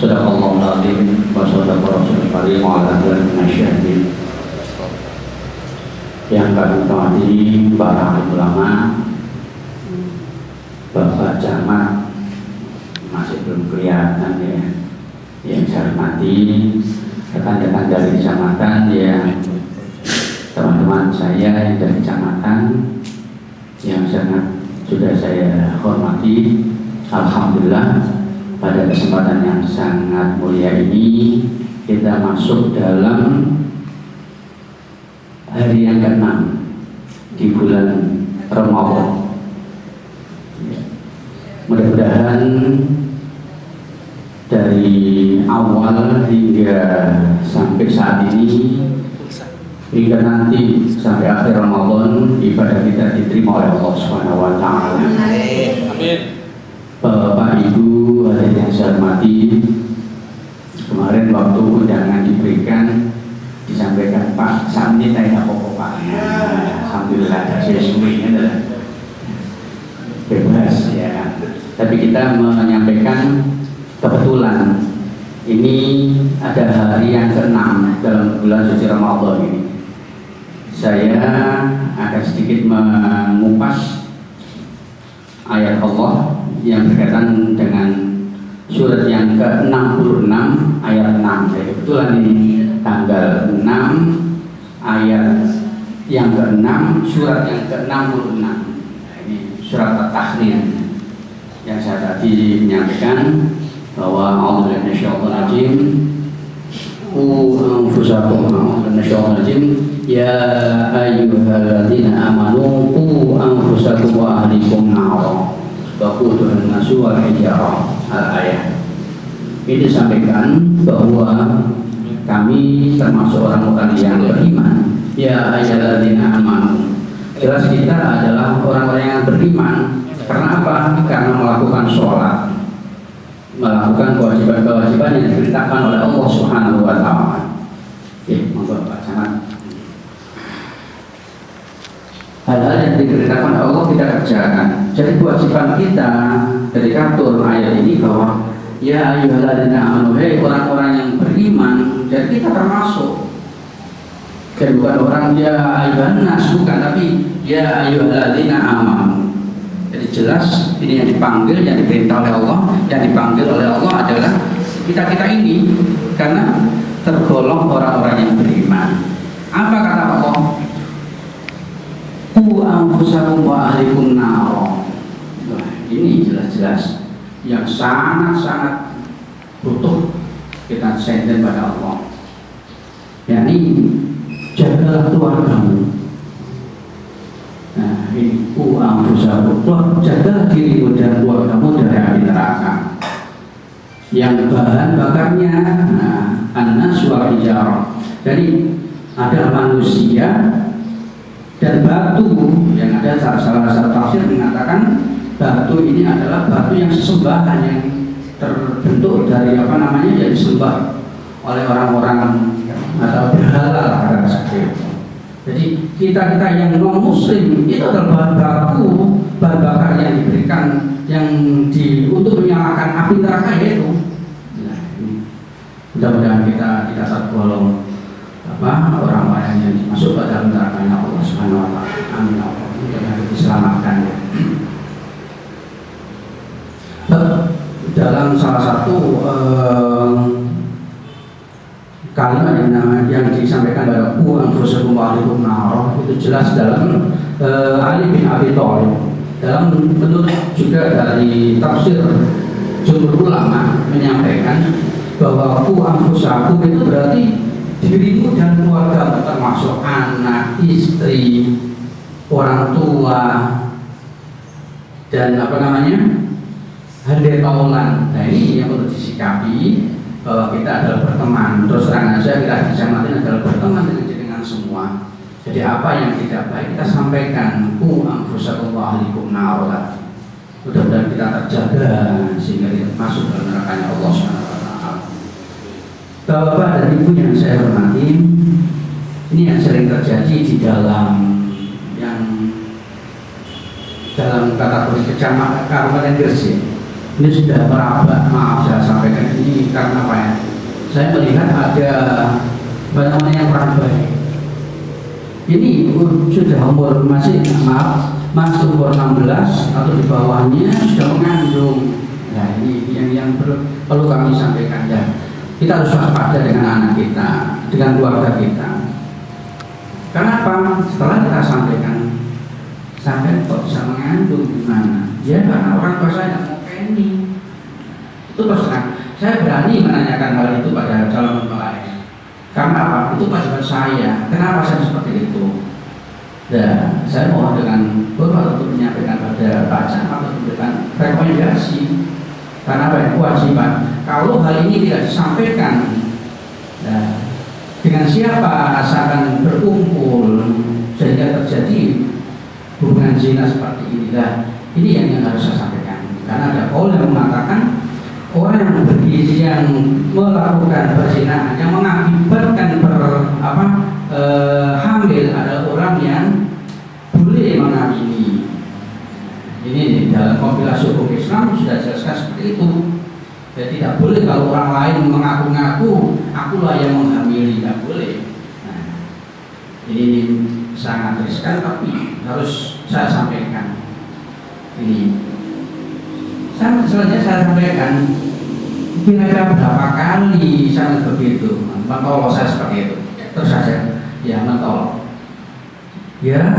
Sadaqallahul azim wa sadaqa rasulul karim wa ala alihi wasyahbihi. Yang kami hormati para ulama, Bapak Camat masih belum kelihatan ya. Yang saya hormati rekan-rekan dari kecamatan ya, teman-teman saya yang dari kecamatan yang sangat sudah saya hormati. Alhamdulillah pada kesempatan yang sangat mulia ini kita masuk dalam hari yang ke-6 di bulan Ramadan. Mudah-mudahan dari awal hingga sampai saat ini, hingga nanti sampai akhir Ramadan, ibadah kita diterima oleh Allah Subhanahu wa taala. Amin. Bapak Ibu yang saya hormati, kemarin waktu undangan diberikan disampaikan Pak Samni tanya pokok Pak. Alhamdulillah sesuainya adalah bebas ya. Tapi kita menyampaikan kebetulan ini ada hari yang ke-6 dalam bulan suci Ramadan ini. Saya akan sedikit mengupas ayat Allah yang berkaitan dengan surat yang ke-66 ayat 6. Jadi kebetulan ini tanggal 6 ayat yang ke-6 surat yang ke-66. Nah, ini surat At-Tahrim yang saya tadi menyampaikan bahwa Allah minasyaitonir rajim ya ayyuhalladzina amanu qu anfusakum wa ahlikum nar waquduhan nasu wal hijarah. Al-ayat ini disampaikan bahwa kami termasuk orang-orang yang beriman. Ya ayyuhalladzina amanu, jelas kita adalah orang-orang yang beriman. Karena apa? Karena melakukan sholat, melakukan kewajiban-kewajiban yang diperintahkan oleh Allah Subhanahu wa taala. Oke, monggo Pak Camat. Hal-hal yang diperintahkan oleh Allah kita kerjakan. Jadi kewajiban kita ketika turun ayat ini bahwa ya ayyuhalladzina amanu, hei orang-orang yang beriman. Jadi kita termasuk. Jadi bukan orang ya ayyuhan nas, bukan, tapi ya ayyuhalladzina amanu. Jadi jelas ini yang dipanggil, yang diperintah oleh Allah, yang dipanggil oleh Allah adalah kita ini, karena tergolong orang-orang yang beriman. Apa kata Allah? Qu anfusakum wa ahlikum nar. Ini jelas-jelas yang sangat-sangat butuh kita senden pada Allah. Yani jagalah keluargamu. Nah, ini ku anfusakum, jagalah dirimu dan keluargamu dari api neraka yang bahan bakarnya an-nas wal hijarah. Jadi ada manusia dan batu, yang ada salah satu tafsir mengatakan batu ini adalah batu yang sesembahan yang terbentuk dari yang disembah oleh orang-orang atau berhala pada saat itu. Jadi kita yang non muslim itu adalah bahan bakar yang diberikan untuk menyalakan api neraka itu. Nah, mudah-mudahan kita tidak tergolong orang-orang yang masuk ke dalam nerakanya Allah Subhanahu wa taala. Amin. Mudah-mudahan diselamatkan ya. Dalam salah satu kalimat yang disampaikan pada qu anfusakum wa ahlikum nar itu jelas dalam Ali bin Abi Thalib. Dalam menurut juga dari tafsir jumhur ulama menyampaikan bahwa qu anfusakum itu berarti dirimu dan keluarga, termasuk anak, istri, orang tua, dan handai taulan. Nah, ini yang perlu disikapi bahwa kita adalah berteman. Terus terang saja kita di kecamatan adalah berteman dengan semua. Jadi apa yang tidak baik kita sampaikan. Qu anfusakum wa ahlikum nar. Mudah-mudahan kita terjaga sehingga kita masuk dalam nerakanya Allah Subhanahu wa taala. Bapak dan Ibu yang saya hormati, ini yang sering terjadi di dalam kategori kecamatan Kabupaten Gresik. Ini sudah merabak, maaf saya sampaikan, ini karena apa ya? Saya melihat ada banyak orang yang kurang baik. Ini sudah umur masih umur 16 atau di bawahnya sudah mengandung. Nah ini yang perlu kami sampaikan ya. Kita harus waspada dengan anak kita, dengan keluarga kita. Kenapa? Setelah kita sampaikan, sampai kok bisa mengandung gimana? Ya karena orang tua saya mau ini. Itu terus terang. Saya berani menanyakan hal itu pada calon mempelai. Karena apa? Itu kewajiban saya. Kenapa saya seperti itu? Dan saya mohon dengan hormat untuk menyampaikan pada Pak Camat untuk memberikan rekomendasi. Karena apa? Kewajiban. Kalau hal ini tidak disampaikan, nah, dengan siapa asalkan berkumpul sehingga terjadi hubungan zina seperti ini. Nah, ini yang harus saya sampaikan. Karena ada qaul yang mengatakan orang yang bergizi yang melakukan perzinahan yang mengakibatkan hamil adalah orang yang boleh mengawini. Ini dalam kompilasi hukum Islam sudah jelaskan seperti itu. Jadi tidak boleh kalau orang lain mengaku-ngaku akulah yang menghamili, tidak boleh. Nah, ini sangat riskan tapi harus saya sampaikan. Ini selanjutnya saya sampaikan kira-kira berapa kali saya begitu mentolok saya seperti itu terus saja ya mentolok ya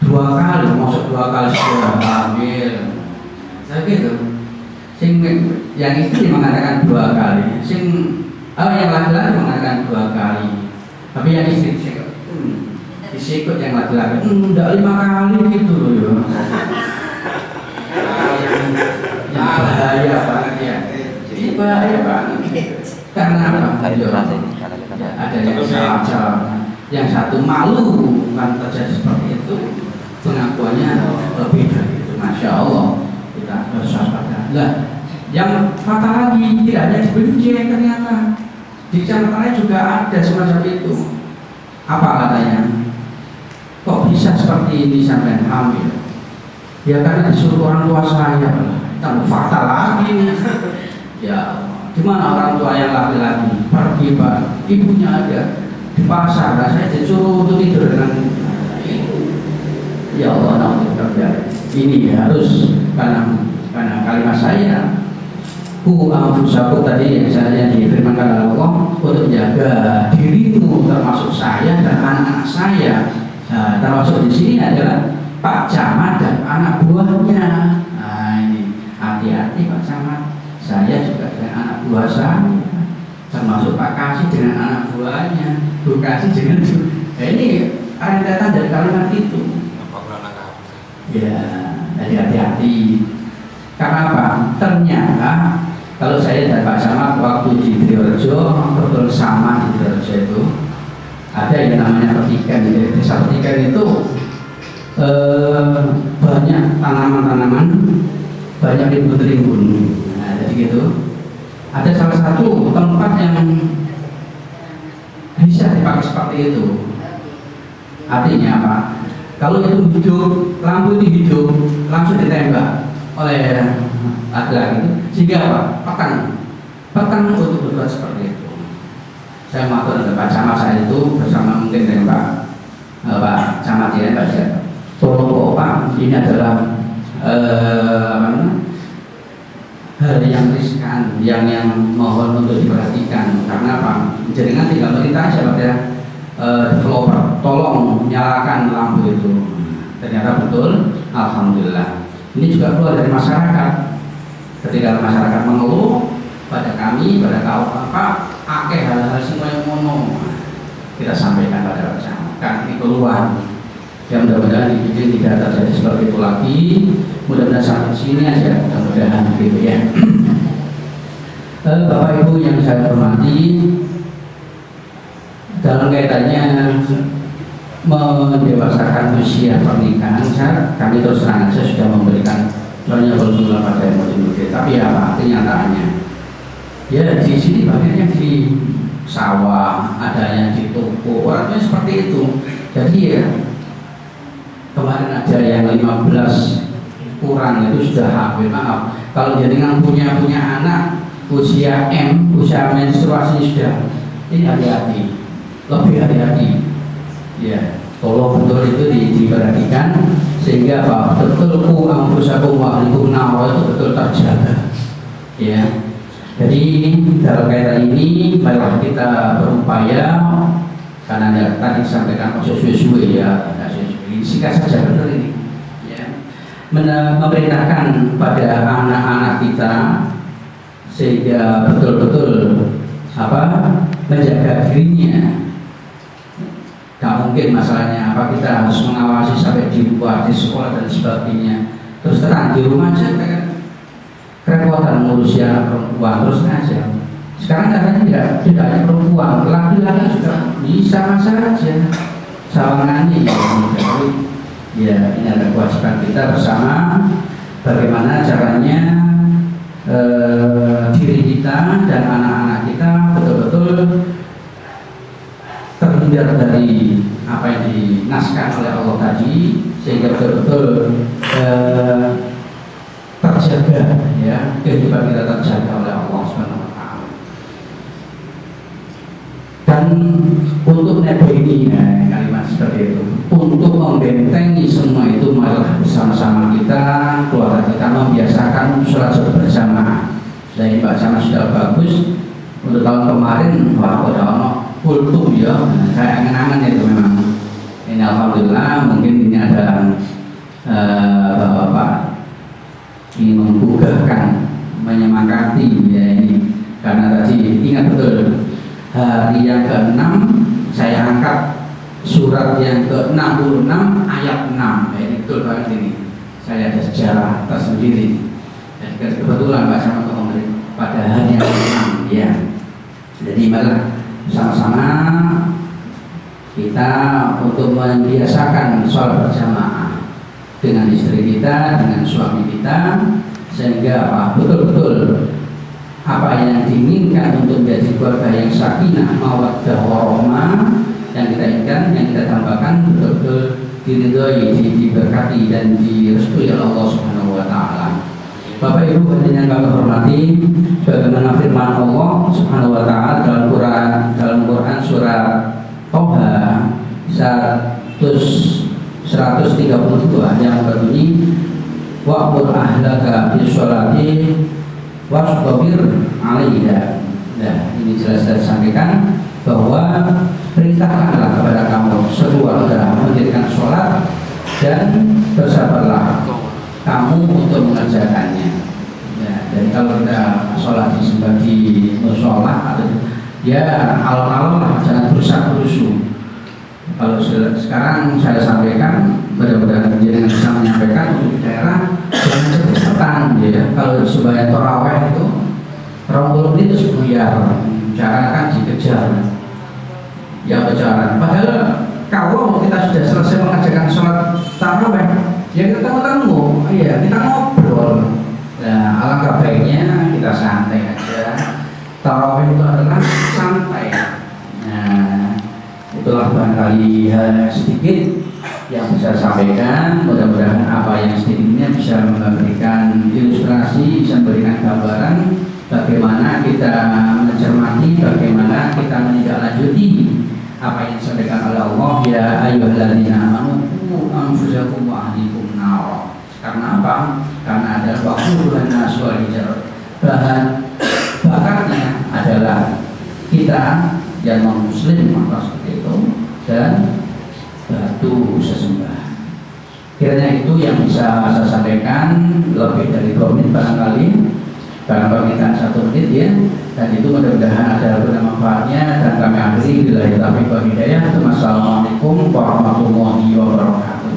2 kali masuk 2 kali sudah hamil saya gitu yang istri mengatakan 2 kali yang laki-laki mengatakan 2 kali tapi yang istri disikut yang laki-laki enggak 5 kali gitu loh ya. Bahaya banget ya. Ini bahaya banget. Karena apa? Ada yang salah. Yang satu malu kan terjadi seperti itu. Pengakuannya lebih dari itu. Masya Allah. Kita harus waspada. Nah, yang fatal lagi tidak hanya di Benjeng ternyata. Di kecamatan lain juga ada semacam itu. Apa katanya? Kok bisa seperti ini sampai hamil? Ya karena disuruh orang tua saya. Tambah fatal lagi nih. Ya, gimana orang tua yang laki-laki pergi pak, ibunya ada di pasar, nah saya disuruh untuk tidur dengan itu. Ya Allah, ini harus karena kalimat saya, anfusakum tadi yang saya difirmankan oleh Allah untuk menjaga dirimu termasuk saya dan anak-anak saya. Nah, termasuk di sini adalah Pak Camat dan anak buahnya. Nah ini. Hati-hati Pak Camat, saya juga dengan anak buah saya, termasuk Pak Kasih dengan anak buahnya, Bu Kasih dengan ini rentetan dari kalimat itu. Ya, jadi hati-hati. Karena apa? Ternyata kalau saya dan Pak Camat waktu di Triorejo, betul sama di Triorejo itu ada yang namanya petikan. Di desa petikan itu banyak tanaman-tanaman. Banyak rimbun-rimbun. Nah, jadi gitu. Ada salah satu tempat yang bisa dipakai seperti itu. Artinya apa? Kalau itu hidup, lampu itu hidup, langsung ditembak oleh laki-laki. Sehingga apa? Petang untuk berbuat seperti itu. Saya matur dengan Pak Camat saya itu bersama mungkin dengan Pak Camat ya, Pak Camat. Tolong Pak, ini adalah hal yang riskan, yang mohon untuk diperhatikan. Karena apa? Jaringan tinggal perintah aja Pak ya, developer, tolong nyalakan lampu itu. Ternyata betul, alhamdulillah. Ini juga keluar dari masyarakat. Ketika masyarakat mengeluh pada kami, pada kaum apa, akeh hal-hal semua yang mono, kita sampaikan pada masyarakat. Ini keluar. Ya mudah-mudahan ini tidak terjadi seperti itu lagi. Mudah-mudahan sampai sini aja, mudah-mudahan gitu ya. Bapak Ibu yang saya hormati, dalam kaitannya mendewasakan usia pernikahan, kami terus terang saja sudah memberikan contohnya kalau pada yang muda. Tapi apa kenyataannya? Ya di sini banyaknya di sawah, adanya di toko, orangnya seperti itu. Jadi ya kemarin ada yang 15 kurang itu sudah hamil. Maaf, kalau jaringan punya anak usia M, usia menstruasi sudah, ini hati-hati, lebih hati-hati. Ya, tolong betul itu diperhatikan sehingga betul anfusakum wa ahlikum nar itu betul terjaga. Ya. Jadi dalam kaitan ini marilah kita berupaya, karena tadi disampaikan suwe-suwe ya, ini singkat saja betul ini. Ya. Memerintahkan pada anak-anak kita sehingga betul-betul menjaga dirinya. Gak mungkin masalahnya kita harus mengawasi sampai di luar, di sekolah dan sebagainya. Terus terang di rumah aja kan kerepotan ngurus anak perempuan terus aja. Sekarang katanya tidak hanya perempuan, laki-laki juga bisa saja sawangani. Ya, ini ada kewajiban kita bersama bagaimana caranya diri kita dan anak-anak kita betul-betul terhindar dari apa yang dinaskan oleh Allah tadi, sehingga betul-betul terjaga, ya, kehidupan kita terjaga oleh Allah Subhanahu wa taala. Dan untuk ini kalimat seperti itu, untuk membentengi semua itu malah bersama-sama kita, keluarga kita membiasakan sholat berjamaah. Dari bacaan sudah bagus. Untuk tahun kemarin udah kultum ya, saya angen-angen itu memang. Ini alhamdulillah, mungkin ini ada bapak ingin menggugahkan, menyemangati ya ini, karena tadi ingat betul hari yang ke-6 saya angkat surat yang ke-66 ayat 6 ya, ini betul banget ini, saya ada sejarah tersendiri. Dan kebetulan Pak Sama Komering pada hari yang ke-6 ya, jadi malah sama-sama kita untuk membiasakan sholat berjamaah dengan istri kita, dengan suami kita, sehingga betul-betul apa yang diinginkan untuk menjadi keluarga yang sakinah, mawaddah warahmah yang kita inginkan, yang kita tambahkan betul-betul diridhoi, diberkati dan direstui oleh Allah Subhanahu wa taala. Bapak Ibu hadirin yang kami hormati, bagaimana firman Allah Subhanahu wa taala dalam Quran surat Toha 132 yang berbunyi wa'mur ahlaka bis-sholati wastabir 'alaiha. Nah, ini jelas disampaikan bahwa perintahkanlah kepada kamu sekeluarga mendirikan sholat dan bersabarlah kamu untuk mengerjakannya. Ya, jadi kalau kita sholat di musola atau ya alon-alon lah, jangan berusaha-berusuh. Kalau sekarang saya sampaikan, mudah-mudahan jenengan bisa menyampaikan untuk di daerah jangan cepet-cepetan ya. Kalau supaya tarawih itu 20 menit itu buyar, jangan kan dikejar ya kejaran. Padahal kalau kita sudah selesai mengerjakan sholat tarawih ya kita ketemu, iya kita ngobrol. Nah, alangkah baiknya kita santai aja. Tarawih itu adalah santai. Nah, itulah barangkali sedikit yang bisa saya sampaikan. Mudah-mudahan apa yang sedikitnya bisa memberikan ilustrasi, bisa memberikan gambaran bagaimana kita mencermati, bagaimana kita menindaklanjuti apa yang disampaikan oleh Allah. Ya ayyuhalladzina amanu qu anfusakum wa ahlikum nar. Karena apa? Karena ada waqudun nas wal hijar. Bahan bakarnya adalah kita yang non-muslim, maka seperti itu, dan batu sesembahan. Kiranya itu yang bisa saya sampaikan, lebih dari 2 menit barangkali, barang permintaan 1 menit ya. Dan itu mudah-mudahan ada manfaatnya, dan kami akhiri billahi taufiq wal hidayah. Wassalamualaikum warahmatullahi wabarakatuh.